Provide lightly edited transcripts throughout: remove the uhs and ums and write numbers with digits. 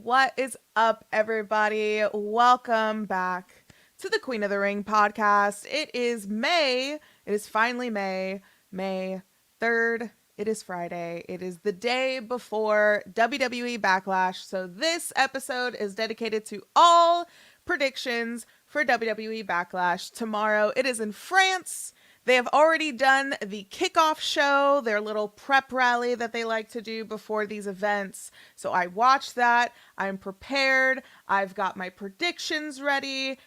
What is up, everybody? Welcome back to the Queen of the Ring podcast. It is May. It is finally May. May 3rd. It is Friday. It is the day before WWE Backlash. So this episode is dedicated to all predictions for WWE Backlash. Tomorrow it is in France. They have already done the kickoff show, their little prep rally that they like to do before these events. So I watched that. I'm prepared. I've got my predictions ready.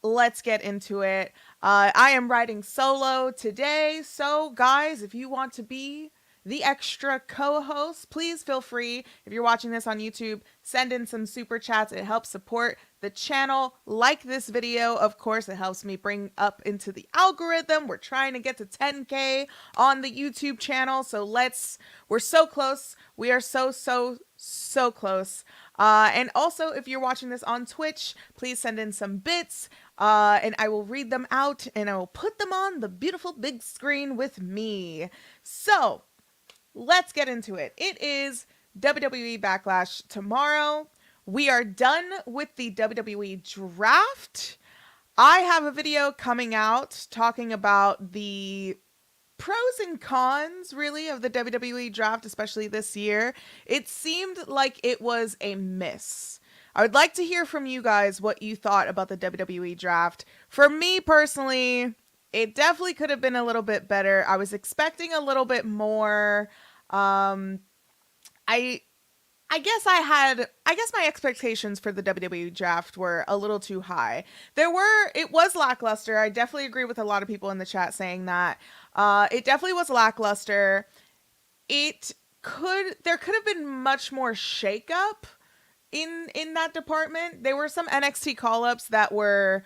Let's get into it. I am riding solo today. So, guys, if you want to be the extra co-host, please feel free. If you're watching this on YouTube, send in some super chats. It helps support the channel. Like this video, of course. It helps me bring up into the algorithm. We're trying to get to 10K on the YouTube channel. So we're so close. We are so close. And also, if you're watching this on Twitch, please send in some bits, and I will read them out and I will put them on the beautiful big screen with me. So let's get into it. It is WWE Backlash tomorrow. We are done with the WWE Draft. I have a video coming out talking about the pros and cons, really, of the WWE Draft, especially this year. It seemed like it was a miss. I would like to hear from you guys what you thought about the WWE Draft. For me personally, it definitely could have been a little bit better. I was expecting a little bit more. I guess my expectations for the WWE Draft were a little too high. It was lackluster. I definitely agree with a lot of people in the chat saying that. It definitely was lackluster. There could have been much more shakeup in that department. There were some NXT call-ups that were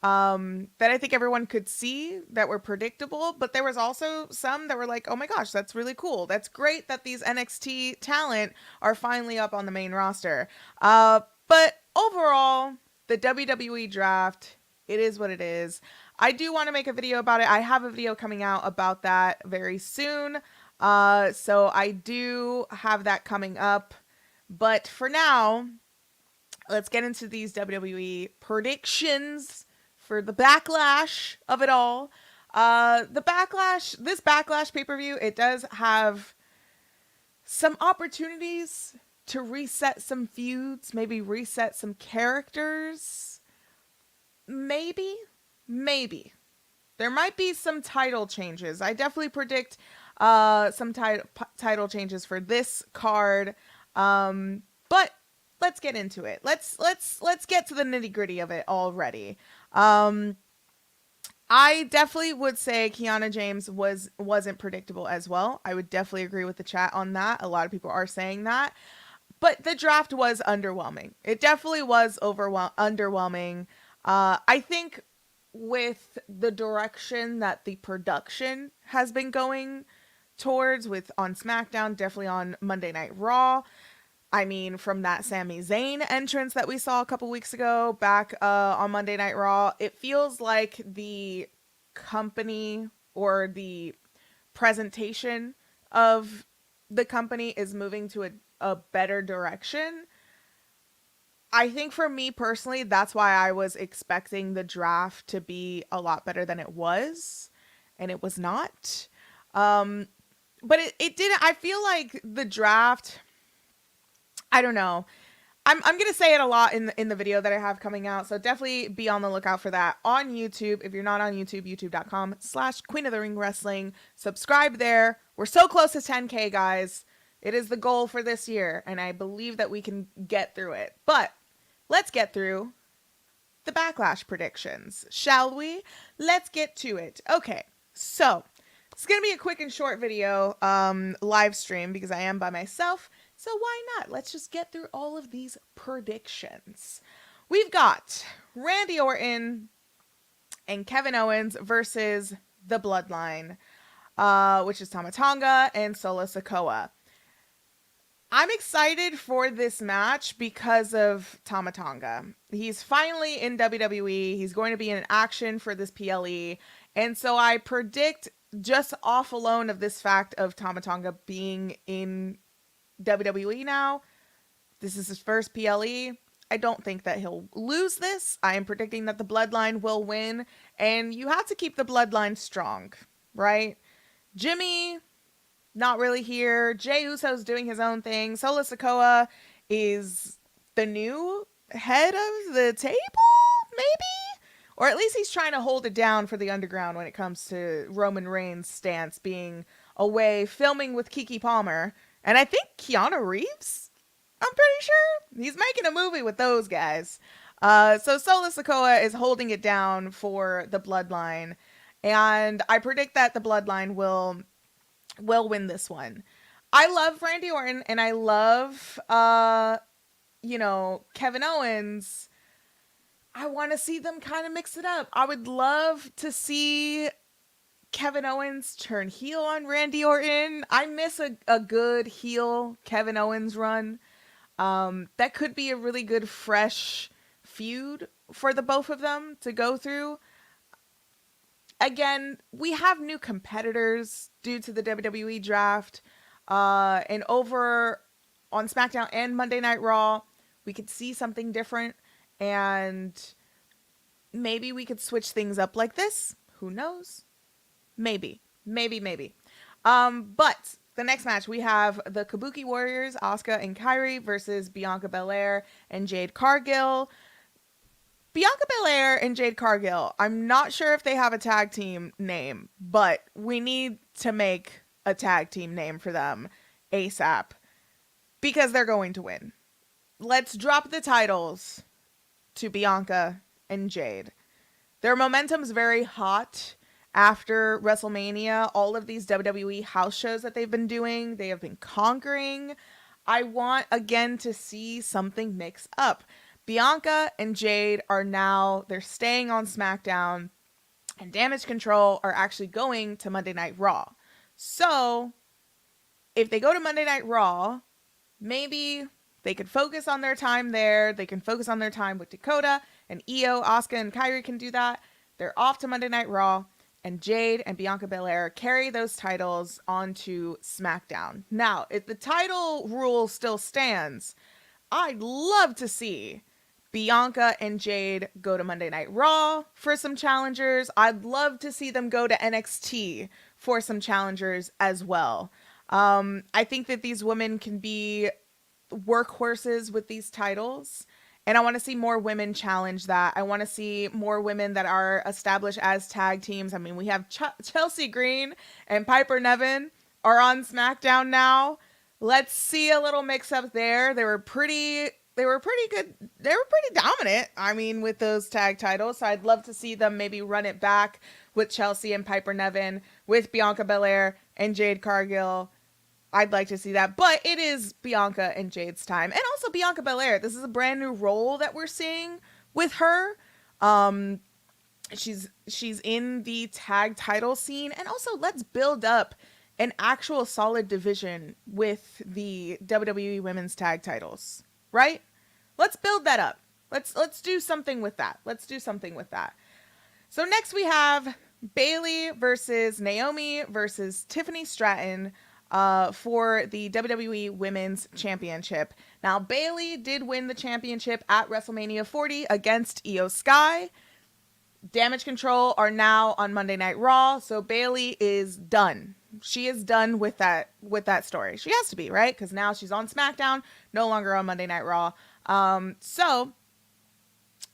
that I think everyone could see that were predictable, but there was also some that were like, oh my gosh, that's really cool. That's great that these NXT talent are finally up on the main roster. But overall, the WWE Draft, it is what it is. I do want to make a video about it. I have a video coming out about that very soon. So I do have that coming up. But for now, let's get into these WWE predictions for the backlash of it all. This backlash pay-per-view, it does have some opportunities to reset some feuds, maybe reset some characters. Maybe. There might be some title changes. I definitely predict some title changes for this card. But let's get into it. Let's get to the nitty-gritty of it already. I definitely would say Kiana James wasn't predictable as well. I would definitely agree with the chat on that. A lot of people are saying that. But the draft was underwhelming. It definitely was underwhelming. I think with the direction that the production has been going towards on SmackDown, definitely on Monday Night Raw. I mean, from that Sami Zayn entrance that we saw a couple weeks ago back on Monday Night Raw, it feels like the company or the presentation of the company is moving to a better direction. I think for me personally, that's why I was expecting the draft to be a lot better than it was, and it was not. But it didn't. I feel like the draft, I don't know. I'm going to say it a lot in the video that I have coming out. So definitely be on the lookout for that on YouTube. If you're not on YouTube, youtube.com/Queen of the Ring Wrestling. Subscribe there. We're so close to 10K, guys. It is the goal for this year, and I believe that we can get through it. But let's get through the Backlash predictions, shall we? Let's get to it. Okay, so it's going to be a quick and short video live stream because I am by myself. So why not? Let's just get through all of these predictions. We've got Randy Orton and Kevin Owens versus The Bloodline, which is Tama Tonga and Solo Sikoa. I'm excited for this match because of Tama Tonga. He's finally in WWE. He's going to be in action for this PLE. And so I predict, just off alone of this fact of Tama Tonga being in WWE now, This is his first PLE. I don't think that he'll lose this. I am predicting that the Bloodline will win, and you have to keep the Bloodline strong, right? Jimmy, not really here. Jay Uso's doing his own thing. Solo Sikoa is the new head of the table, maybe? Or at least he's trying to hold it down for the underground when it comes to Roman Reigns' stance being away filming with Keke Palmer. And I think Keanu Reeves, I'm pretty sure. He's making a movie with those guys. So Solo Sikoa is holding it down for the Bloodline. And I predict that the Bloodline will win this one. I love Randy Orton and I love Kevin Owens. I want to see them kind of mix it up. I would love to see Kevin Owens turn heel on Randy Orton. I miss a good heel Kevin Owens run. That could be a really good fresh feud for the both of them to go through. Again, we have new competitors due to the WWE Draft. And over on SmackDown and Monday Night Raw, we could see something different. And maybe we could switch things up like this. Who knows? Maybe. But the next match, we have the Kabuki Warriors, Asuka and Kairi versus Bianca Belair and Jade Cargill. Bianca Belair and Jade Cargill, I'm not sure if they have a tag team name, but we need to make a tag team name for them ASAP because they're going to win. Let's drop the titles to Bianca and Jade. Their momentum's very hot after WrestleMania. All of these WWE house shows that they've been doing, they have been conquering. I want again to see something mix up. Bianca and Jade are now, they're staying on SmackDown, and Damage Control are actually going to Monday Night Raw. So, if they go to Monday Night Raw, maybe they could focus on their time there. They can focus on their time with Dakota and Io, Asuka, and Kairi can do that. They're off to Monday Night Raw, and Jade and Bianca Belair carry those titles onto SmackDown. Now, if the title rule still stands, I'd love to see Bianca and Jade go to Monday Night Raw for some challengers. I'd love to see them go to NXT for some challengers as well. I think that these women can be workhorses with these titles. And I want to see more women challenge that. I want to see more women that are established as tag teams. I mean, we have Chelsea Green and Piper Niven are on SmackDown now. Let's see a little mix up there. They were pretty good. They were pretty dominant, I mean, with those tag titles. So I'd love to see them maybe run it back with Chelsea and Piper Niven, with Bianca Belair and Jade Cargill. I'd like to see that. But it is Bianca and Jade's time. And also Bianca Belair. This is a brand new role that we're seeing with her. She's in the tag title scene. And also let's build up an actual solid division with the WWE Women's Tag Titles. Right? Let's build that up. Let's do something with that. So next we have Bayley versus Naomi versus Tiffany Stratton for the WWE Women's Championship. Now, Bayley did win the championship at WrestleMania 40 against Io Sky. Damage Control are now on Monday Night Raw, so Bayley is done. She is done with that story. She has to be, right? Because now she's on SmackDown, no longer on Monday Night Raw. So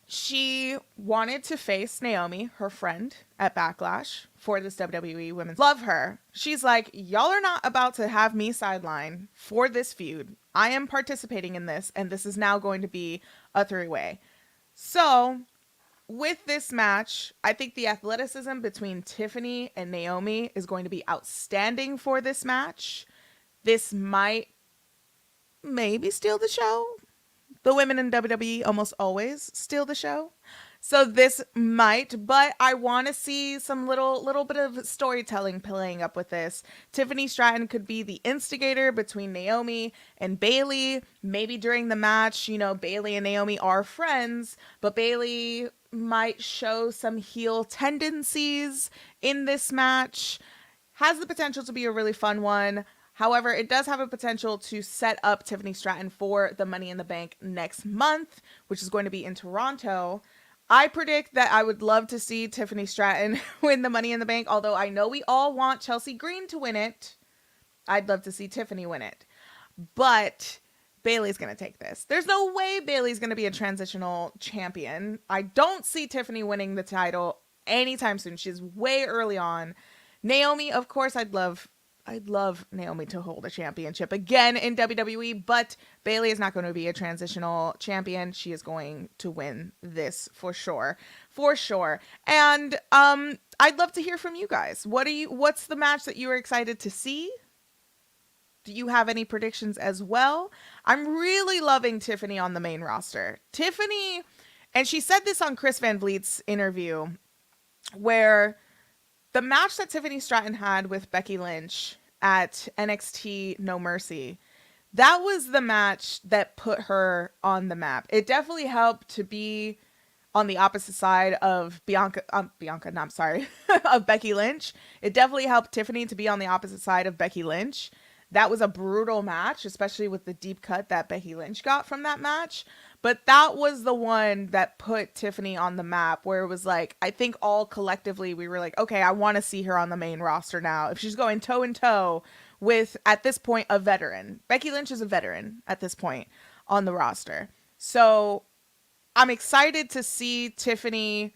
she wanted to face Naomi, her friend, at Backlash for this WWE Women's. Love her. She's like, y'all are not about to have me sideline for this feud. I am participating in this, and this is now going to be a three-way. So with this match, I think the athleticism between Tiffany and Naomi is going to be outstanding for this match. This might maybe steal the show. The women in WWE almost always steal the show. So this might, but I want to see some little bit of storytelling playing up with this. Tiffany Stratton could be the instigator between Naomi and Bayley. Maybe during the match, Bayley and Naomi are friends, but Bayley might show some heel tendencies in this match. Has the potential to be a really fun one. However, it does have a potential to set up Tiffany Stratton for the Money in the Bank next month, which is going to be in Toronto. I predict that I would love to see Tiffany Stratton win the Money in the Bank, although I know we all want Chelsea Green to win it. I'd love to see Tiffany win it. But Bayley's going to take this. There's no way Bayley's going to be a transitional champion. I don't see Tiffany winning the title anytime soon. She's way early on. Naomi, of course, I'd love Naomi to hold a championship again in WWE, but Bayley is not going to be a transitional champion. She is going to win this for sure. For sure. And I'd love to hear from you guys. What's the match that you are excited to see? Do you have any predictions as well? I'm really loving Tiffany on the main roster. Tiffany, and she said this on Chris Van Vliet's interview, where the match that Tiffany Stratton had with Becky Lynch at NXT No Mercy, that was the match that put her on the map. It definitely helped to be on the opposite side of of Becky Lynch. It definitely helped Tiffany to be on the opposite side of Becky Lynch. That was a brutal match, especially with the deep cut that Becky Lynch got from that match. But that was the one that put Tiffany on the map, where it was like, I think all collectively we were like, okay, I want to see her on the main roster now. If she's going toe in toe with, at this point, a veteran. Becky Lynch is a veteran at this point on the roster. So I'm excited to see Tiffany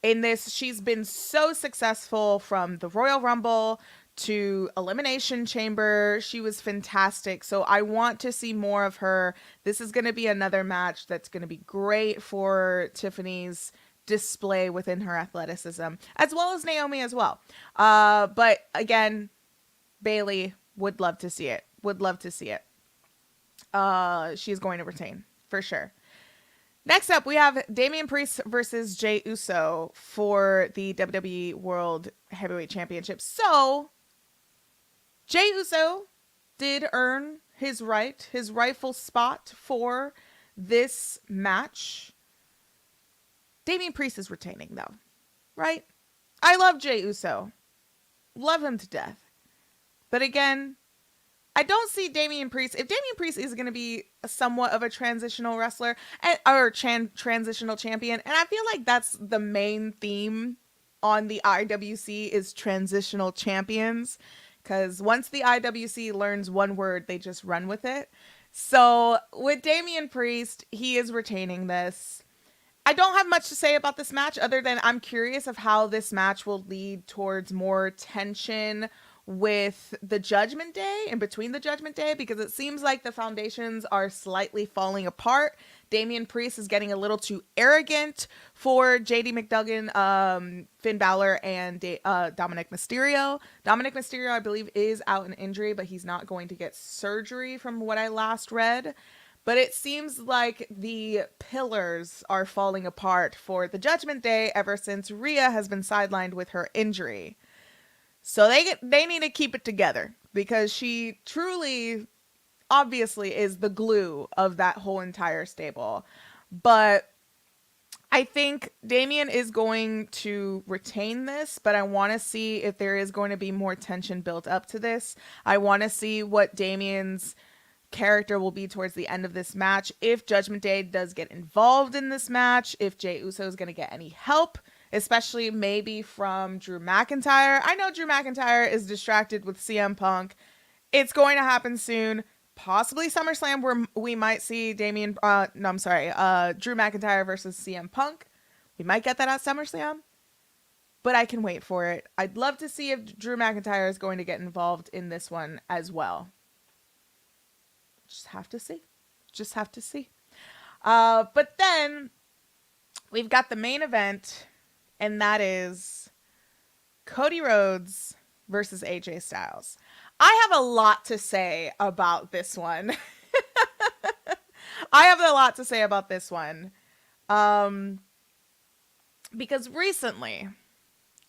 in this. She's been so successful from the Royal Rumble to Elimination Chamber. She was fantastic. So I want to see more of her. This is going to be another match that's going to be great for Tiffany's display within her athleticism, as well as Naomi as well. But again, Bayley, would love to see it. Would love to see it. She's going to retain for sure. Next up, we have Damian Priest versus Jay Uso for the WWE World Heavyweight Championship. So Jay Uso did earn his rightful spot for this match. Damian Priest is retaining, though, right? I love Jay Uso. Love him to death. But again, I don't see Damian Priest. If Damian Priest is going to be somewhat of a transitional wrestler or transitional champion, and I feel like that's the main theme on the IWC is transitional champions. Because once the IWC learns one word, they just run with it. So with Damian Priest, he is retaining this. I don't have much to say about this match other than I'm curious of how this match will lead towards more tension with the Judgment Day and between the Judgment Day, because it seems like the foundations are slightly falling apart. Damian Priest is getting a little too arrogant for JD McDuggan, Finn Balor, and Dominic Mysterio. Dominic Mysterio, I believe, is out in injury, but he's not going to get surgery from what I last read. But it seems like the pillars are falling apart for the Judgment Day ever since Rhea has been sidelined with her injury. So they need to keep it together, because she truly, obviously, is the glue of that whole entire stable. But I think Damian is going to retain this, but I want to see if there is going to be more tension built up to this. I want to see what Damian's character will be towards the end of this match. If Judgment Day does get involved in this match, if Jay Uso is going to get any help, especially maybe from Drew McIntyre. I know Drew McIntyre is distracted with CM Punk. It's going to happen soon. Possibly SummerSlam, where we might see Drew McIntyre versus CM Punk. We might get that at SummerSlam, but I can wait for it. I'd love to see if Drew McIntyre is going to get involved in this one as well. Just have to see. But then we've got the main event, and that is Cody Rhodes versus AJ Styles. I have a lot to say about this one. Because recently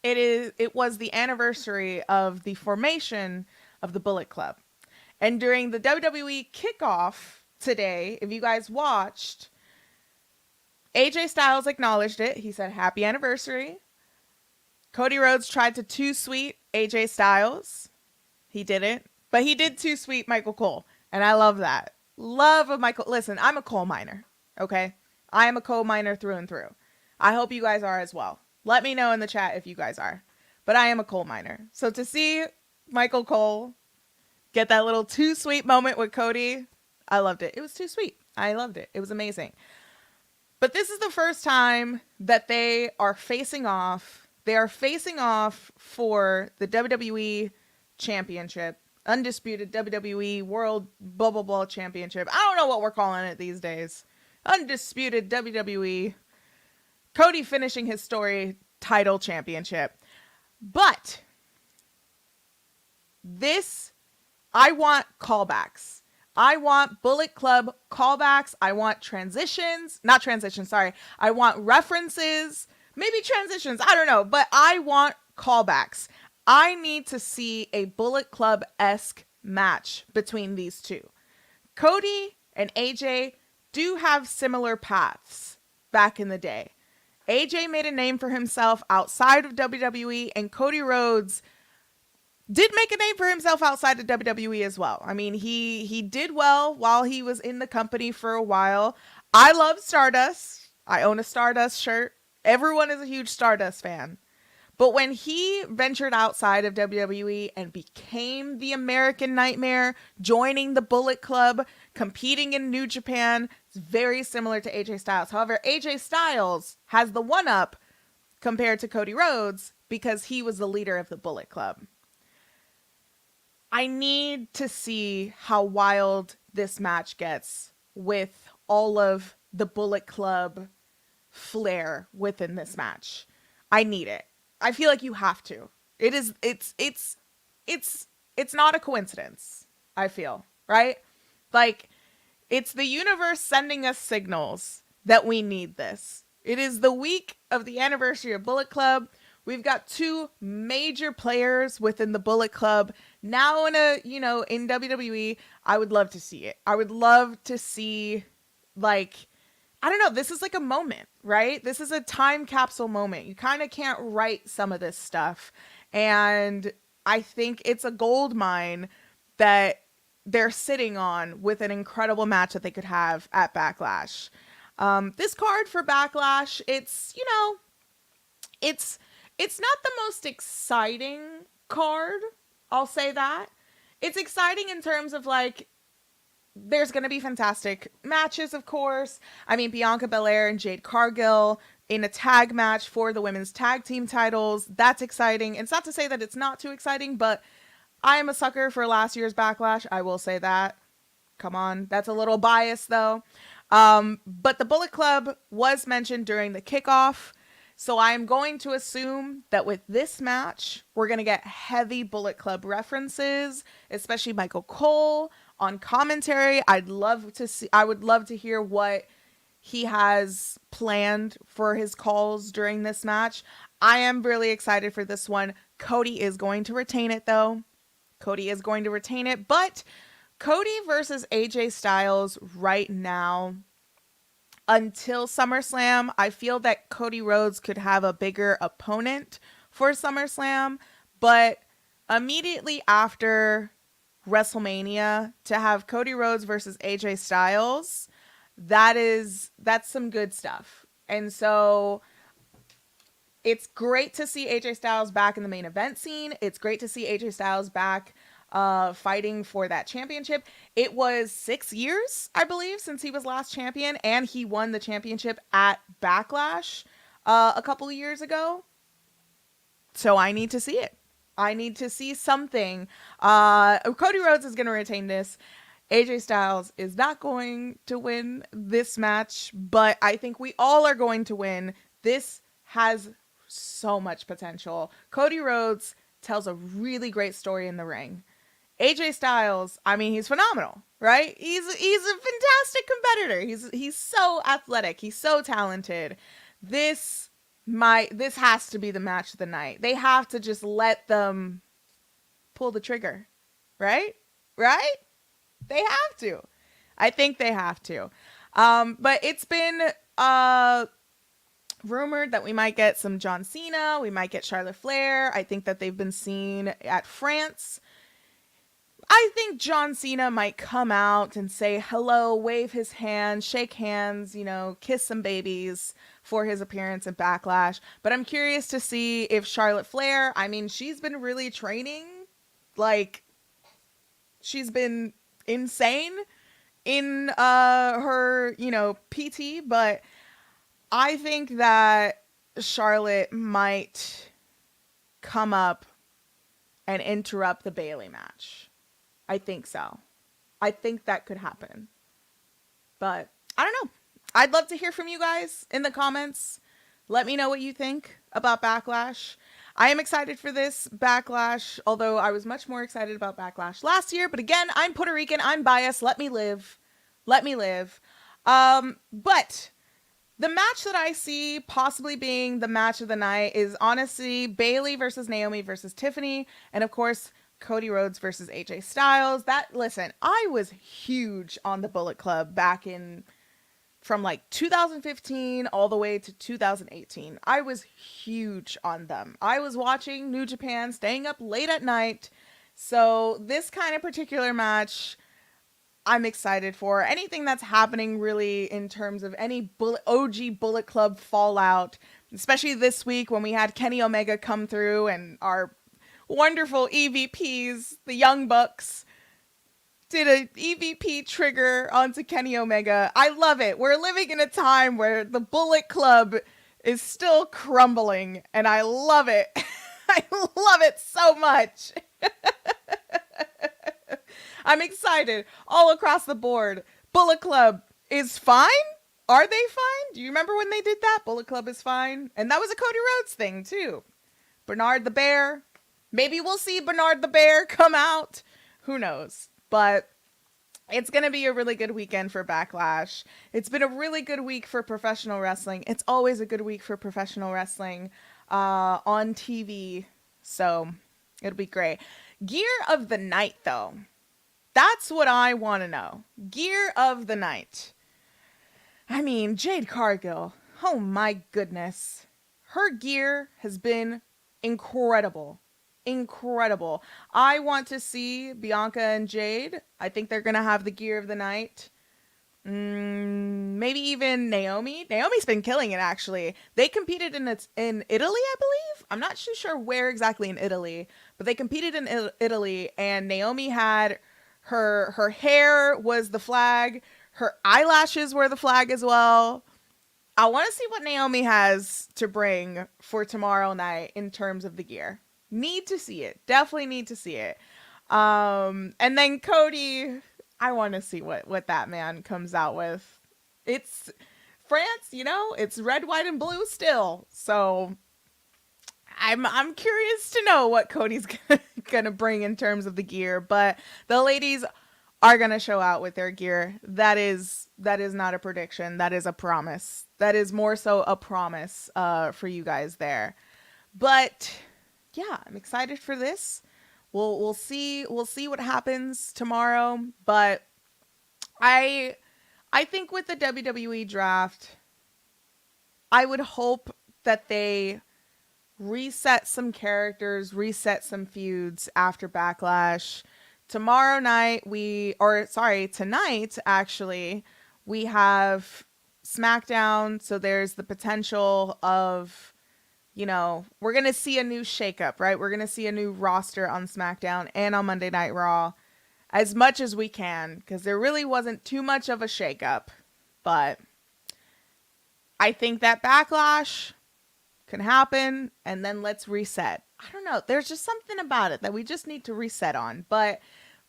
it was the anniversary of the formation of the Bullet Club. And during the WWE kickoff today, if you guys watched, AJ Styles acknowledged it. He said, "Happy anniversary." Cody Rhodes tried to too sweet AJ Styles. He didn't. But he did too sweet Michael Cole. And I love that. Love of Michael. Listen, I'm a coal miner. Okay? I am a coal miner through and through. I hope you guys are as well. Let me know in the chat if you guys are. But I am a coal miner. So to see Michael Cole get that little too sweet moment with Cody, I loved it. It was too sweet. I loved it. It was amazing. But this is the first time that they are facing off. They are facing off for the WWE Championship. Undisputed WWE World blah blah blah Championship. I don't know what we're calling it these days. Undisputed WWE. Cody finishing his story title championship. But this, I want callbacks. I want Bullet Club callbacks. I want transitions. Not transitions, sorry. I want references. Maybe transitions. I don't know. But I want callbacks. I need to see a Bullet Club-esque match between these two. Cody and AJ do have similar paths back in the day. AJ made a name for himself outside of WWE, and Cody Rhodes did make a name for himself outside of WWE as well. I mean, he did well while he was in the company for a while. I love Stardust. I own a Stardust shirt. Everyone is a huge Stardust fan. But when he ventured outside of WWE and became the American Nightmare, joining the Bullet Club, competing in New Japan, it's very similar to AJ Styles. However, AJ Styles has the one-up compared to Cody Rhodes because he was the leader of the Bullet Club. I need to see how wild this match gets with all of the Bullet Club flair within this match. I need it. I feel like you have to. It's not a coincidence, I feel, right? Like, it's the universe sending us signals that we need this. It is the week of the anniversary of Bullet Club. We've got two major players within the Bullet Club now in WWE. I would love to see it. I would love to see, like, I don't know, this is like a moment, right? This is a time capsule moment. You kind of can't write some of this stuff. And I think it's a gold mine that they're sitting on with an incredible match that they could have at Backlash. This card for Backlash, it's not the most exciting card. I'll say that. It's exciting in terms of, like, there's going to be fantastic matches, of course. I mean, Bianca Belair and Jade Cargill in a tag match for the women's tag team titles. That's exciting. It's not to say that it's not too exciting, but I am a sucker for last year's Backlash. I will say that. Come on. That's a little biased, though. But the Bullet Club was mentioned during the kickoff. So I am going to assume that with this match, we're going to get heavy Bullet Club references, especially Michael Cole on commentary. I would love to hear what he has planned for his calls during this match. I am really excited for this one. Cody is going to retain it, though. Cody is going to retain it, but Cody versus AJ Styles right now, until SummerSlam, I feel that Cody Rhodes could have a bigger opponent for SummerSlam, but immediately after WrestleMania, to have Cody Rhodes versus AJ Styles, that's some good stuff. And so it's great to see AJ Styles back in the main event scene. It's great to see AJ Styles back fighting for that championship. It was 6 years, I believe, since he was last champion, and he won the championship at Backlash a couple of years ago. So I need to see it. I need to see something. Cody Rhodes is going to retain this. AJ Styles is not going to win this match, but I think we all are going to win. This has so much potential. Cody Rhodes tells a really great story in the ring. AJ Styles, I mean, he's phenomenal, right? He's a fantastic competitor. He's so athletic. He's so talented. This has to be the match of the night. They have to just let them pull the trigger, right? Right? They have to. I think they have to. But it's been rumored that we might get some John Cena. We might get Charlotte Flair. I think that they've been seen at France. I think John Cena might come out and say hello, wave his hand, shake hands, kiss some babies for his appearance in Backlash. But I'm curious to see if Charlotte Flair, I mean, she's been really training. Like, she's been insane in her, PT, but I think that Charlotte might come up and interrupt the Bayley match. I think so. I think that could happen. But I don't know. I'd love to hear from you guys in the comments. Let me know what you think about Backlash. I am excited for this Backlash, although I was much more excited about Backlash last year. But again, I'm Puerto Rican. I'm biased. Let me live. Let me live. But the match that I see possibly being the match of the night is honestly Bayley versus Naomi versus Tiffany. And of course, Cody Rhodes versus AJ Styles. Listen, I was huge on the Bullet Club back in from like 2015 all the way to 2018. I was huge on them. I was watching New Japan, staying up late at night. So this kind of particular match, I'm excited for. Anything that's happening really in terms of any OG Bullet Club fallout, especially this week when we had Kenny Omega come through and our wonderful EVPs, the Young Bucks, did an EVP trigger onto Kenny Omega. I love it. We're living in a time where the Bullet Club is still crumbling, and I love it. I love it so much. I'm excited all across the board. Bullet Club is fine? Are they fine? Do you remember when they did that? Bullet Club is fine. And that was a Cody Rhodes thing, too. Bernard the Bear. Maybe we'll see Bernard the Bear come out. Who knows? But it's going to be a really good weekend for Backlash. It's been a really good week for professional wrestling. It's always a good week for professional wrestling on TV. So it'll be great. Gear of the night, though. That's what I want to know. Gear of the night. I mean, Jade Cargill. Oh my goodness. Her gear has been incredible. Incredible. I want to see Bianca and Jade. I think they're going to have the gear of the night. Maybe even Naomi. Naomi's been killing it, actually. They competed in Italy, I believe. I'm not too sure where exactly in Italy, but they competed in Italy, and Naomi had her hair was the flag. Her eyelashes were the flag as well. I want to see what Naomi has to bring for tomorrow night in terms of the gear. Need to see it. Definitely need to see it. And then Cody, I want to see what that man comes out with. It's France, it's red, white, and blue still. So I'm curious to know what Cody's gonna bring in terms of the gear. But the ladies are gonna show out with their gear. That is not a prediction. That is a promise. That is more so a promise for you guys there. But yeah, I'm excited for this. We'll see what happens tomorrow, but I think with the WWE draft, I would hope that they reset some characters, reset some feuds after Backlash. Tonight actually, we have SmackDown, so there's the potential of we're going to see a new shakeup, right? We're going to see a new roster on SmackDown and on Monday Night Raw as much as we can, because there really wasn't too much of a shakeup. But I think that Backlash can happen, and then let's reset. I don't know. There's just something about it that we just need to reset on. But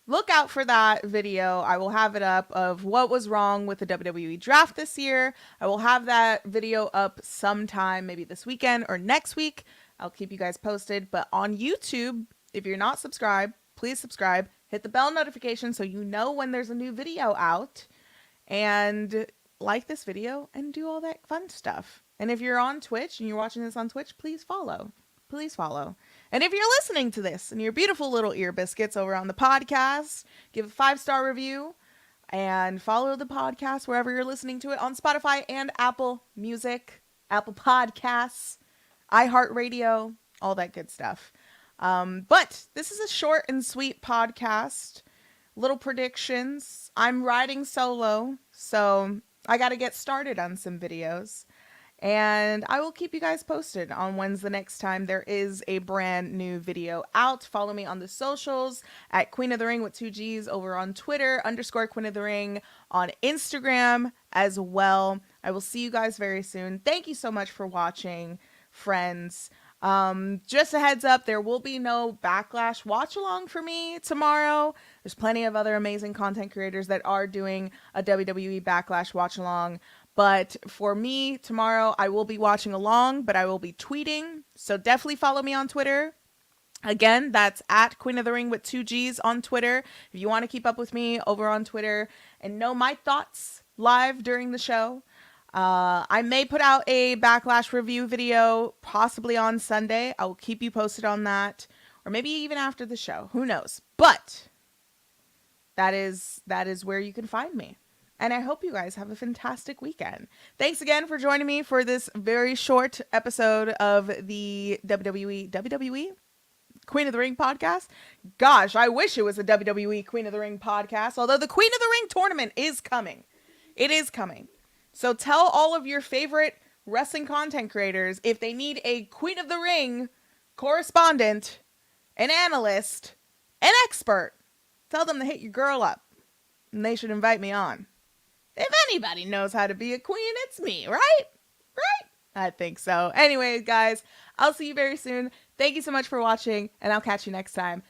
look out for that video. I will have it up of what was wrong with the WWE draft this year. I will have that video up sometime, maybe this weekend or next week. I'll keep you guys posted. But on YouTube, if you're not subscribed, please subscribe. Hit the bell notification so you know when there's a new video out. And like this video and do all that fun stuff. And if you're on Twitch and you're watching this on Twitch, please follow. Please follow. And if you're listening to this and your beautiful little ear biscuits over on the podcast, give a 5-star review and follow the podcast wherever you're listening to it on Spotify and Apple Music, Apple Podcasts, iHeartRadio, all that good stuff. But this is a short and sweet podcast. little predictions. I'm riding solo, so I got to get started on some videos. And I will keep you guys posted on when's the next time there is a brand new video out. Follow me on the socials at Queen of the Ring with 2 G's over on Twitter, _Queen of the Ring on Instagram as well. I will see you guys very soon. Thank you so much for watching, friends. Just a heads up, there will be no Backlash watch along for me tomorrow. There's plenty of other amazing content creators that are doing a WWE Backlash watch along. But for me, tomorrow, I will be watching along, but I will be tweeting. So definitely follow me on Twitter. Again, that's at Queen of the Ring with 2 G's on Twitter. If you want to keep up with me over on Twitter and know my thoughts live during the show. I may put out a Backlash review video possibly on Sunday. I will keep you posted on that. Or maybe even after the show. Who knows? But that is where you can find me. And I hope you guys have a fantastic weekend. Thanks again for joining me for this very short episode of the WWE Queen of the Ring podcast. Gosh, I wish it was a WWE Queen of the Ring podcast. Although the Queen of the Ring tournament is coming. It is coming. So tell all of your favorite wrestling content creators if they need a Queen of the Ring correspondent, an analyst, an expert. Tell them to hit your girl up. And they should invite me on. If anybody knows how to be a queen, it's me, right? Right? I think so. Anyway, guys, I'll see you very soon. Thank you so much for watching, and I'll catch you next time.